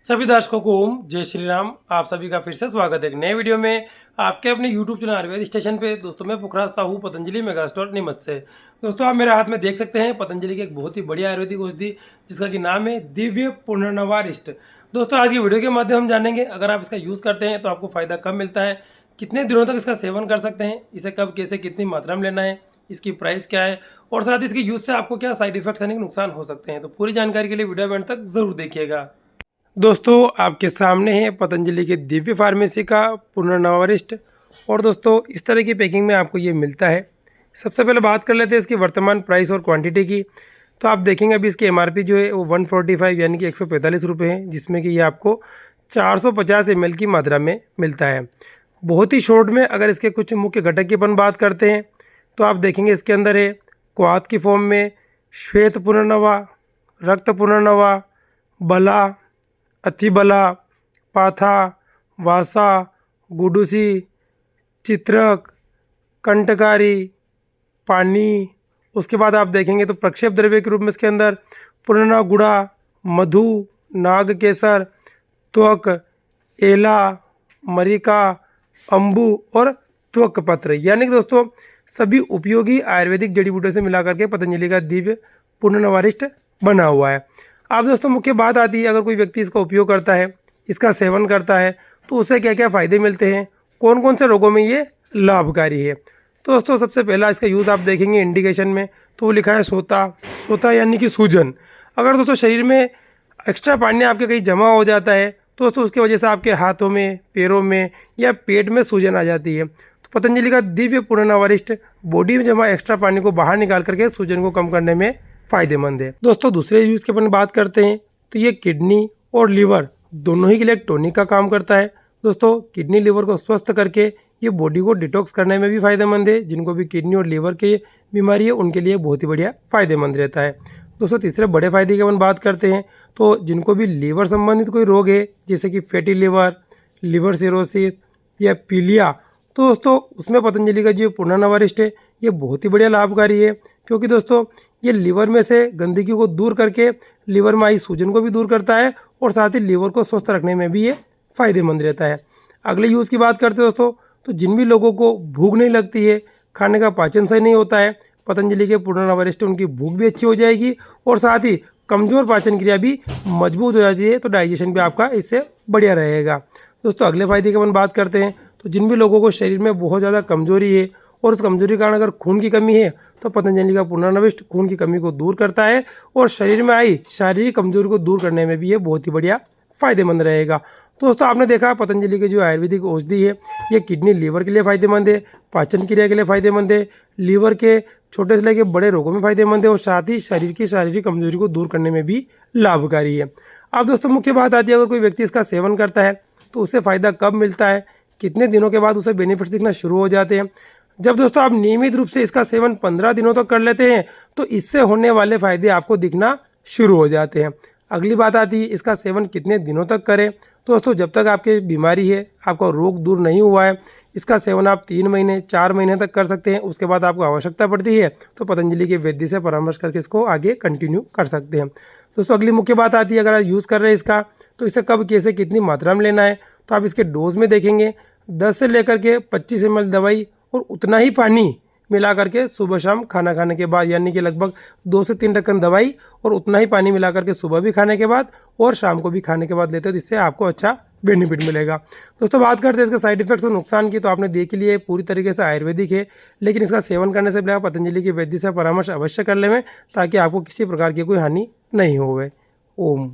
सभी दर्शकों को ओम जय श्री राम। आप सभी का फिर से स्वागत है एक नए वीडियो में आपके अपने यूट्यूब चैनल आयुर्वेद स्टेशन पे। दोस्तों मैं पुखराज साहू पतंजलि मेगा स्टोर नीमच से। दोस्तों आप मेरे हाथ में देख सकते हैं पतंजलि की एक बहुत ही बढ़िया आयुर्वेदिक औषधि जिसका कि नाम है दिव्य पुनर्नवारिष्ट। दोस्तों आज की वीडियो के माध्यम हम जानेंगे अगर आप इसका यूज़ करते हैं तो आपको फ़ायदा कब मिलता है, कितने दिनों तक इसका सेवन कर सकते हैं, इसे कब कैसे कितनी मात्रा में लेना है, इसकी प्राइस क्या है और साथ ही इसके यूज़ से आपको क्या साइड इफेक्ट्स यानी नुकसान हो सकते हैं। तो पूरी जानकारी के लिए वीडियो एंड तक जरूर देखिएगा। दोस्तों आपके सामने है पतंजलि के दिव्य फार्मेसी का पुनर्नवारिष्ट और दोस्तों इस तरह की पैकिंग में आपको ये मिलता है। सबसे पहले बात कर लेते हैं इसकी वर्तमान प्राइस और क्वांटिटी की। तो आप देखेंगे अभी इसकी एमआरपी जो है वो 145 यानी कि 145 रुपये है, जिसमें कि ये आपको 450 ml की मात्रा में मिलता है। बहुत ही शॉर्ट में अगर इसके कुछ मुख्य घटक की अपन बात करते हैं तो आप देखेंगे इसके अंदर है क्वाथ की फॉर्म में श्वेत पुनर्नवा, रक्त पुनर्नवा, बला, अतिबला, पाथा, वासा, गुडुसी, चित्रक, कंटकारी, पानी। उसके बाद आप देखेंगे तो प्रक्षेप द्रव्य के रूप में इसके अंदर पुनर्नवा गुड़ा, मधु, नाग केसर, त्वक, एला, मरिका, अम्बू और त्वक पत्र, यानी कि दोस्तों सभी उपयोगी आयुर्वेदिक जड़ी बूटियों से मिलाकर के पतंजलि का दिव्य पुनर्नवारिष्ट बना हुआ है। अब दोस्तों मुख्य बात आती है अगर कोई व्यक्ति इसका उपयोग करता है, इसका सेवन करता है तो उसे क्या क्या फ़ायदे मिलते हैं, कौन कौन से रोगों में ये लाभकारी है। तो दोस्तों सबसे पहला इसका यूज़ आप देखेंगे इंडिकेशन में तो वो लिखा है सोता। सोता यानी कि सूजन। अगर दोस्तों शरीर में एक्स्ट्रा पानी आपके कहीं जमा हो जाता है तो दोस्तों उसकी वजह से आपके हाथों में, पैरों में या पेट में सूजन आ जाती है, तो पतंजलि का दिव्य पुनर्नवारिष्ट बॉडी में जमा एक्स्ट्रा पानी को बाहर निकाल करके सूजन को कम करने में फ़ायदेमंद है। दोस्तों दूसरे यूज़ की अपन बात करते हैं तो ये किडनी और लीवर दोनों ही के लिए एक टॉनिक का काम करता है। दोस्तों किडनी लीवर को स्वस्थ करके ये बॉडी को डिटॉक्स करने में भी फ़ायदेमंद है। जिनको भी किडनी और लीवर की बीमारी है उनके लिए बहुत ही बढ़िया फ़ायदेमंद रहता है। दोस्तों तीसरे बड़े फायदे की अपन बात करते हैं तो जिनको भी लीवर संबंधित कोई रोग है जैसे कि फैटी लीवर, लिवर सिरोसिस या पीलिया, तो दोस्तों उसमें पतंजलि का जो पुनर्नवारिष्ट है ये बहुत ही बढ़िया लाभकारी है, क्योंकि दोस्तों ये लीवर में से गंदगी को दूर करके लीवर में आई सूजन को भी दूर करता है और साथ ही लीवर को स्वस्थ रखने में भी ये फ़ायदेमंद रहता है। अगले यूज़ की बात करते हैं दोस्तों तो जिन भी लोगों को भूख नहीं लगती है, खाने का पाचन सही नहीं होता है, पतंजलि के पुनर्नवारिष्ट उनकी भूख भी अच्छी हो जाएगी और साथ ही कमज़ोर पाचन क्रिया भी मजबूत हो जाती है, तो डाइजेशन भी आपका इससे बढ़िया रहेगा। दोस्तों अगले फायदे की अपन बात करते हैं तो जिन भी लोगों को शरीर में बहुत ज़्यादा कमजोरी है और उस कमजोरी के कारण अगर खून की कमी है तो पतंजलि का पुनर्नवारिष्ट खून की कमी को दूर करता है और शरीर में आई शारीरिक कमजोरी को दूर करने में भी ये बहुत ही बढ़िया फ़ायदेमंद रहेगा। तो दोस्तों आपने देखा पतंजलि की जो आयुर्वेदिक औषधि है ये किडनी लीवर के लिए फ़ायदेमंद है, पाचन क्रिया के लिए फ़ायदेमंद है, लीवर के छोटे से लेकर बड़े रोगों में फ़ायदेमंद है और साथ ही शरीर की शारीरिक कमजोरी को दूर करने में भी लाभकारी है। अब दोस्तों मुख्य बात आती है अगर कोई व्यक्ति इसका सेवन करता है तो उसे फ़ायदा कब मिलता है, कितने दिनों के बाद उसे बेनिफिट्स दिखना शुरू हो जाते हैं। जब दोस्तों आप नियमित रूप से इसका सेवन 15 दिनों तक कर लेते हैं तो इससे होने वाले फ़ायदे आपको दिखना शुरू हो जाते हैं। अगली बात आती है इसका सेवन कितने दिनों तक करें। तो दोस्तों जब तक आपकी बीमारी है, आपका रोग दूर नहीं हुआ है, इसका सेवन आप 3 महीने 4 महीने तक कर सकते हैं। उसके बाद आपको आवश्यकता पड़ती है तो पतंजलि के वैद्य से परामर्श करके इसको आगे कंटिन्यू कर सकते हैं। दोस्तों अगली मुख्य बात आती है अगर आप यूज़ कर रहे हैं इसका तो इसे कब कैसे कितनी मात्रा में लेना है। तो आप इसके डोज में देखेंगे 10 से लेकर के 25 ml दवाई और उतना ही पानी मिला करके सुबह शाम खाना खाने के बाद, यानी कि लगभग 2 से 3 ढक्कन दवाई और उतना ही पानी मिला करके सुबह भी खाने के बाद और शाम को भी खाने के बाद लेते हो, जिससे आपको अच्छा बेनिफिट मिलेगा। दोस्तों बात करते हैं इसके साइड इफेक्ट्स और नुकसान की, तो आपने देख लिया पूरी तरीके से आयुर्वेदिक है, लेकिन इसका सेवन करने से पहले आप पतंजलि के वैद्य से परामर्श अवश्य कर लें ताकि आपको किसी प्रकार की कोई हानि नहीं होवे। ओम।